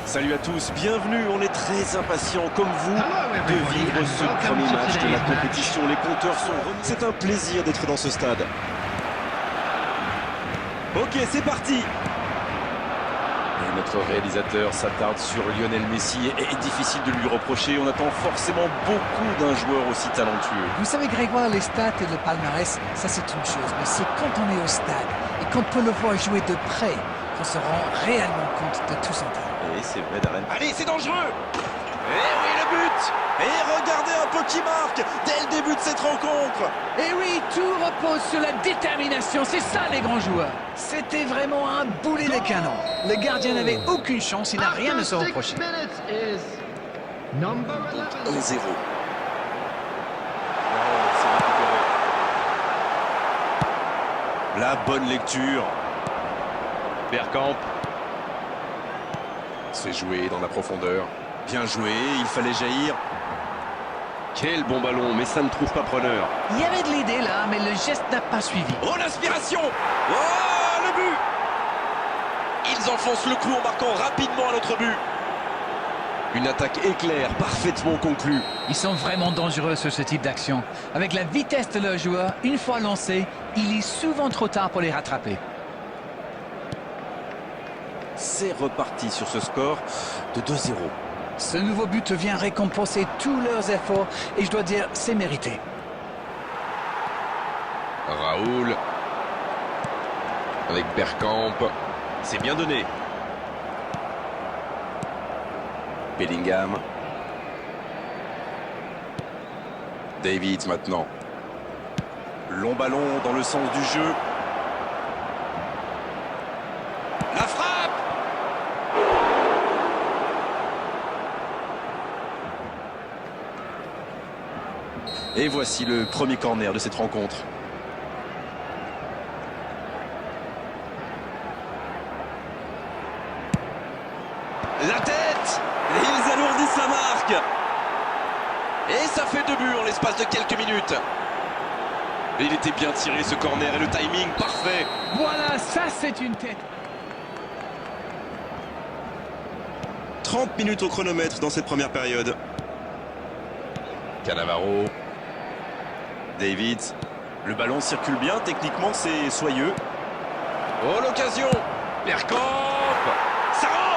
Salut à tous, bienvenue, on est très impatients comme vous de vivre ce premier match de la compétition. Les compteurs sont remis. C'est un plaisir d'être dans ce stade. Ok, c'est parti. Et notre réalisateur s'attarde sur Lionel Messi et est difficile de lui reprocher. On attend forcément beaucoup d'un joueur aussi talentueux. Vous savez Grégoire, les stats et le palmarès, ça c'est une chose, mais c'est quand on est au stade et qu'on peut le voir jouer de près qu'on se rend réellement compte de tout son talent. Et c'est vrai, Darren. Allez, c'est dangereux. Et oui, le but. Et regardez un peu qui marque dès le début de cette rencontre. Et oui, tout repose sur la détermination, c'est ça les grands joueurs. C'était vraiment un boulet de canon. Le gardien n'avait aucune chance, il n'a rien à se reprocher. 1-0. La bonne lecture. Bergkamp. C'est joué dans la profondeur. Bien joué, il fallait jaillir. Quel bon ballon, mais ça ne trouve pas preneur. Il y avait de l'idée là, mais le geste n'a pas suivi. Oh, l'inspiration! Oh, le but! Ils enfoncent le clou en marquant rapidement à notre but. Une attaque éclair, parfaitement conclue. Ils sont vraiment dangereux sur ce type d'action. Avec la vitesse de leurs joueurs, une fois lancés, il est souvent trop tard pour les rattraper. C'est reparti sur ce score de 2-0. Ce nouveau but vient récompenser tous leurs efforts et je dois dire, c'est mérité. Raoul. Avec Bergkamp. C'est bien donné. Bellingham. David maintenant. Long ballon dans le sens du jeu. La frappe! Et voici le premier corner de cette rencontre. La tête! Et ils alourdissent la marque. Et ça fait 2 buts en l'espace de quelques minutes. Et il était bien tiré ce corner et le timing parfait. Voilà, ça c'est une tête. 30 minutes au chronomètre dans cette première période. Cannavaro. David. Le ballon circule bien, techniquement c'est soyeux. Oh, l'occasion! Bergkamp! Ça rentre!